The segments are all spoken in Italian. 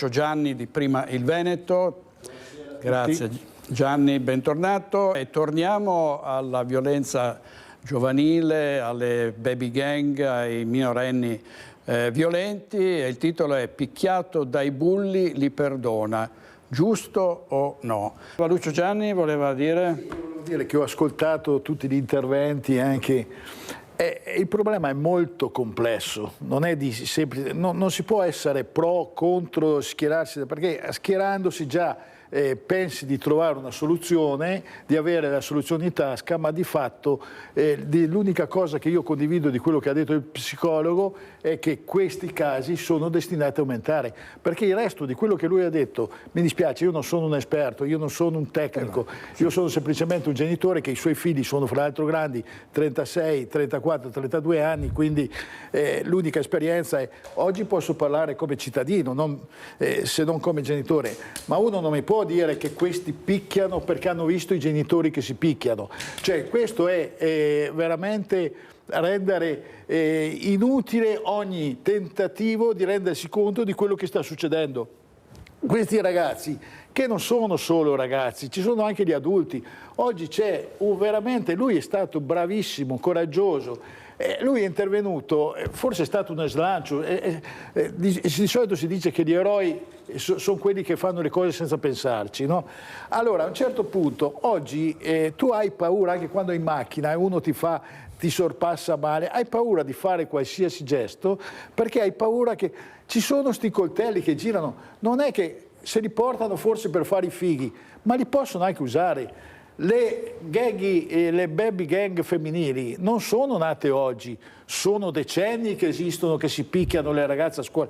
Lucio Gianni di Prima il Veneto. Grazie Gianni, bentornato. E torniamo alla violenza giovanile, alle baby gang, ai minorenni violenti. E il titolo è "Picchiato dai bulli, li perdona". Giusto o no? Lucio Gianni voleva dire? Sì, volevo dire che ho ascoltato tutti gli interventi anche. Il problema è molto complesso, non è di semplice, non si può essere pro, contro, schierarsi, perché schierandosi già pensi di trovare una soluzione, di avere la soluzione in tasca, ma di fatto l'unica cosa che io condivido di quello che ha detto il psicologo è che questi casi sono destinati a aumentare, perché il resto di quello che lui ha detto, mi dispiace, io non sono un esperto, io non sono un tecnico, io sono semplicemente un genitore che i suoi figli sono fra l'altro grandi, 36, 34, 32 anni, quindi l'unica esperienza è, oggi posso parlare come cittadino, se non come genitore, ma uno non mi può dire che questi picchiano perché hanno visto i genitori che si picchiano. Cioè questo è veramente rendere inutile ogni tentativo di rendersi conto di quello che sta succedendo. Questi ragazzi, che non sono solo ragazzi, ci sono anche gli adulti. Oggi c'è veramente, lui è stato bravissimo, coraggioso. Lui è intervenuto, forse è stato un slancio, di solito si dice che gli eroi sono quelli che fanno le cose senza pensarci, no? Allora a un certo punto, oggi tu hai paura anche quando in macchina e uno ti sorpassa male, hai paura di fare qualsiasi gesto perché hai paura che ci sono sti coltelli che girano, non è che se li portano forse per fare i fighi, ma li possono anche usare. Le baby gang femminili non sono nate oggi, sono decenni che esistono, che si picchiano le ragazze a scuola.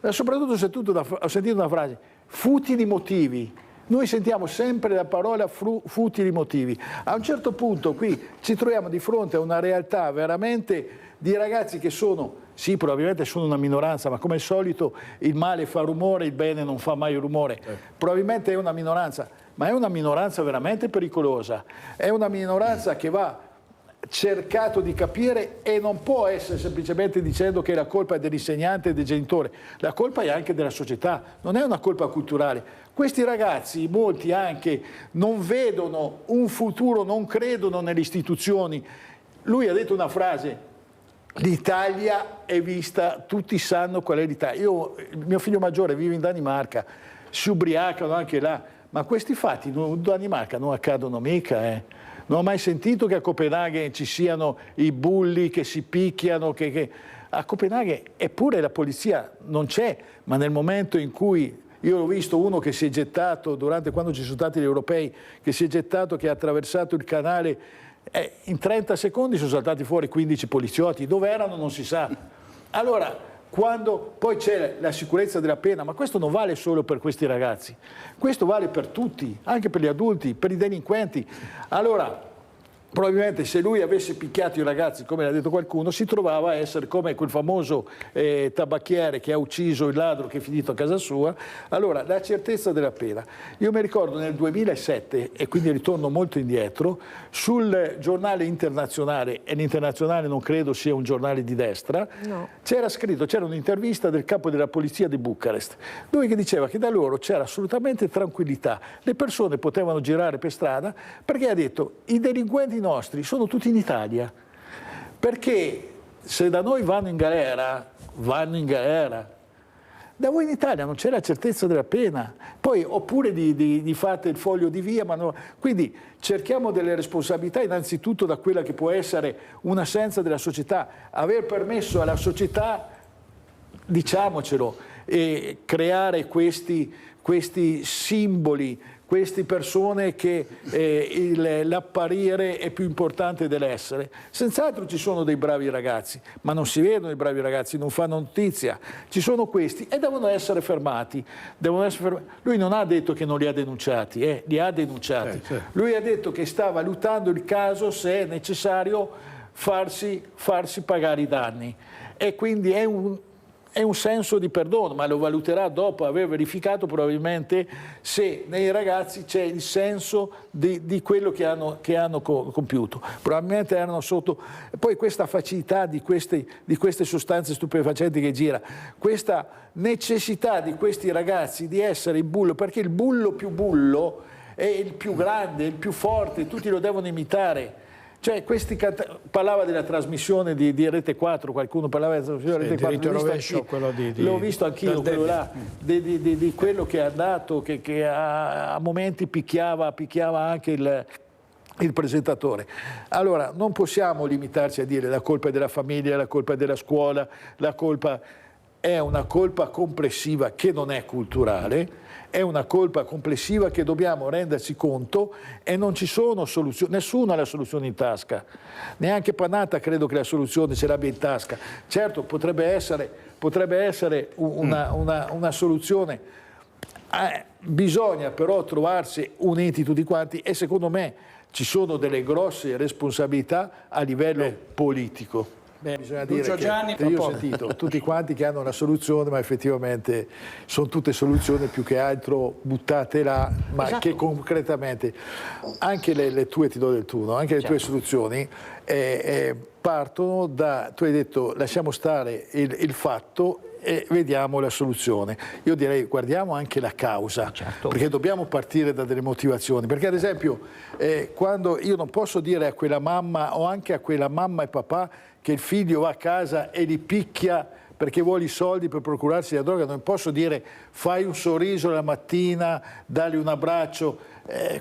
Soprattutto ho sentito una frase, futili motivi. Noi sentiamo sempre la parola futili motivi. A un certo punto qui ci troviamo di fronte a una realtà veramente di ragazzi che sono, sì, probabilmente sono una minoranza, ma come al solito il male fa rumore, il bene non fa mai rumore. Probabilmente è una minoranza, ma è una minoranza veramente pericolosa. È una minoranza che va cercato di capire e non può essere semplicemente dicendo che la colpa è dell'insegnante e del genitore. La colpa è anche della società, non è una colpa culturale. Questi ragazzi, molti anche, non vedono un futuro, non credono nelle istituzioni. Lui ha detto una frase, l'Italia è vista, tutti sanno qual è l'Italia. Mio figlio maggiore vive in Danimarca, si ubriacano anche là, ma questi fatti in Danimarca non accadono mica. Non ho mai sentito che a Copenaghen ci siano i bulli che si picchiano, a Copenaghen eppure la polizia non c'è, ma nel momento in cui io ho visto uno che si è gettato, quando ci sono stati gli europei, che si è gettato, che ha attraversato il canale, in 30 secondi sono saltati fuori 15 poliziotti, dove erano non si sa. Allora, quando poi c'è la sicurezza della pena, ma questo non vale solo per questi ragazzi, questo vale per tutti, anche per gli adulti, per i delinquenti. Allora, probabilmente se lui avesse picchiato i ragazzi, come l'ha detto qualcuno, si trovava a essere come quel famoso tabacchiere che ha ucciso il ladro che è finito a casa sua. Allora, la certezza della pena. Io mi ricordo nel 2007, e quindi ritorno molto indietro, sul giornale Internazionale, e l'Internazionale non credo sia un giornale di destra, no, c'era un'intervista del capo della polizia di Bucarest, lui che diceva che da loro c'era assolutamente tranquillità, le persone potevano girare per strada, perché ha detto i delinquenti nostri sono tutti in Italia, perché se da noi vanno in galera, vanno in galera. Da voi in Italia non c'è la certezza della pena, poi oppure di fate il foglio di via, ma no. Quindi cerchiamo delle responsabilità innanzitutto da quella che può essere un'assenza della società, aver permesso alla società, diciamocelo, creare questi simboli, queste persone che l'apparire è più importante dell'essere. Senz'altro ci sono dei bravi ragazzi, ma non si vedono i bravi ragazzi, non fanno notizia. Ci sono questi e devono essere fermati. Lui non ha detto che non li ha denunciati, li ha denunciati. Certo. Lui ha detto che sta valutando il caso se è necessario farsi pagare i danni. E quindi è è un senso di perdono, ma lo valuterà dopo aver verificato probabilmente se nei ragazzi c'è il senso di quello che hanno compiuto. Probabilmente erano sotto... Poi questa facilità di queste sostanze stupefacenti che gira, questa necessità di questi ragazzi di essere il bullo, perché il bullo più bullo è il più grande, il più forte, tutti lo devono imitare. Cioè, parlava della trasmissione di Rete 4, qualcuno parlava della trasmissione di Rete 4, l'ho visto anch'io, quello là, di quello che è andato, che a momenti picchiava anche il presentatore. Allora, non possiamo limitarci a dire la colpa è della famiglia, la colpa è della scuola, la colpa è una colpa complessiva che non è culturale, è una colpa complessiva che dobbiamo renderci conto e non ci sono soluzioni, nessuno ha la soluzione in tasca, neanche Panatta credo che la soluzione ce l'abbia in tasca. Certo, potrebbe essere una soluzione, bisogna però trovarsi uniti tutti quanti e secondo me ci sono delle grosse responsabilità a livello politico. Bisogna dire che io ho sentito tutti quanti che hanno una soluzione, ma effettivamente sono tutte soluzioni più che altro buttate là, ma che concretamente anche le tue, ti do del tu, no? Anche le tue soluzioni partono da, tu hai detto lasciamo stare il fatto e vediamo la soluzione. Io direi guardiamo anche la causa, perché dobbiamo partire da delle motivazioni, perché ad esempio quando io non posso dire a quella mamma o anche a quella mamma e papà che il figlio va a casa e li picchia perché vuole i soldi per procurarsi la droga, non posso dire fai un sorriso la mattina, dagli un abbraccio,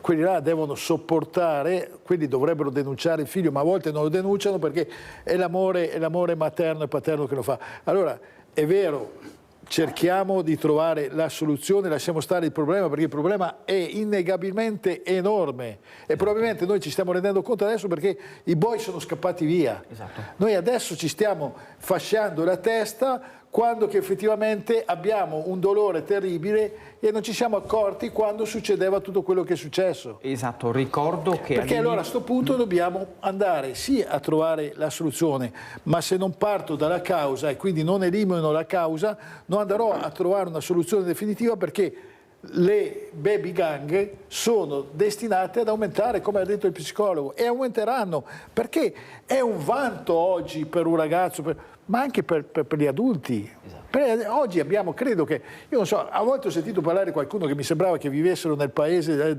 quelli là devono sopportare, quelli dovrebbero denunciare il figlio, ma a volte non lo denunciano perché è l'amore materno e paterno che lo fa. Allora, è vero, cerchiamo di trovare la soluzione, lasciamo stare il problema perché il problema è innegabilmente enorme e probabilmente noi ci stiamo rendendo conto adesso perché i boy sono scappati via. Noi adesso ci stiamo fasciando la testa quando che effettivamente abbiamo un dolore terribile e non ci siamo accorti quando succedeva tutto quello che è successo. Esatto, ricordo che... Perché allora a questo punto dobbiamo andare sì a trovare la soluzione, ma se non parto dalla causa e quindi non elimino la causa, non andrò a trovare una soluzione definitiva perché le baby gang sono destinate ad aumentare, come ha detto il psicologo, e aumenteranno perché è un vanto oggi per un ragazzo, ma anche per gli adulti. Oggi abbiamo, credo che, io non so, a volte ho sentito parlare qualcuno che mi sembrava che vivessero nel paese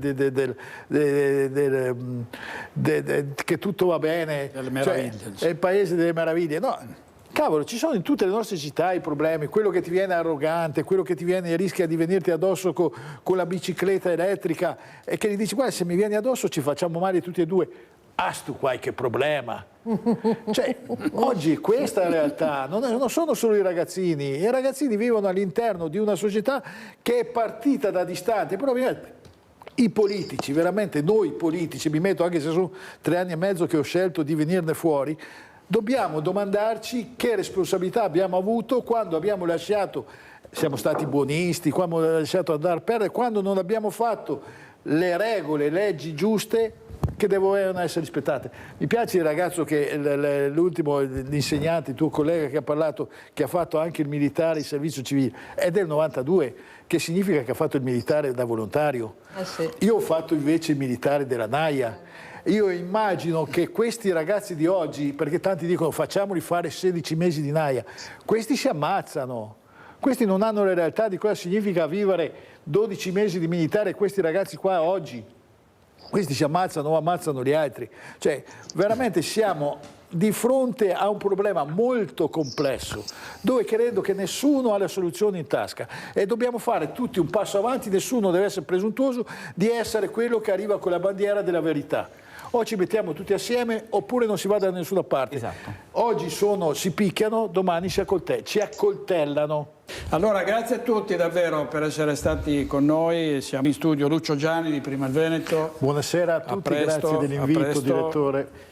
che tutto va bene, cioè, è il paese delle meraviglie. No. Cavolo, ci sono in tutte le nostre città i problemi, quello che ti viene arrogante, quello che ti viene rischia di venirti addosso con la bicicletta elettrica e che gli dici guarda se mi vieni addosso ci facciamo male tutti e due. Has tu qualche problema? Cioè, oggi questa è la realtà, non sono solo i ragazzini vivono all'interno di una società che è partita da distante, però i politici, veramente noi politici, mi metto anche se sono 3 anni e mezzo che ho scelto di venirne fuori, dobbiamo domandarci che responsabilità abbiamo avuto quando abbiamo lasciato, siamo stati buonisti, quando abbiamo lasciato andare a perdere, quando non abbiamo fatto le regole, leggi giuste che devono essere rispettate. Mi piace il ragazzo che l'ultimo, l'insegnante, il tuo collega che ha parlato, che ha fatto anche il militare, il servizio civile, è del 92, che significa che ha fatto il militare da volontario. Sì. Io ho fatto invece il militare della Naia. Io immagino che questi ragazzi di oggi, perché tanti dicono facciamoli fare 16 mesi di Naia, questi si ammazzano, questi non hanno la realtà di cosa significa vivere 12 mesi di militare, questi ragazzi qua oggi, questi si ammazzano o ammazzano gli altri, cioè veramente siamo di fronte a un problema molto complesso dove credo che nessuno ha la soluzione in tasca e dobbiamo fare tutti un passo avanti, nessuno deve essere presuntuoso di essere quello che arriva con la bandiera della verità. O ci mettiamo tutti assieme oppure non si va da nessuna parte. Oggi si picchiano, domani ci accoltellano. Allora grazie a tutti davvero per essere stati con noi, siamo in studio Lucio Gianni di Prima il Veneto. Buonasera a tutti, grazie dell'invito direttore.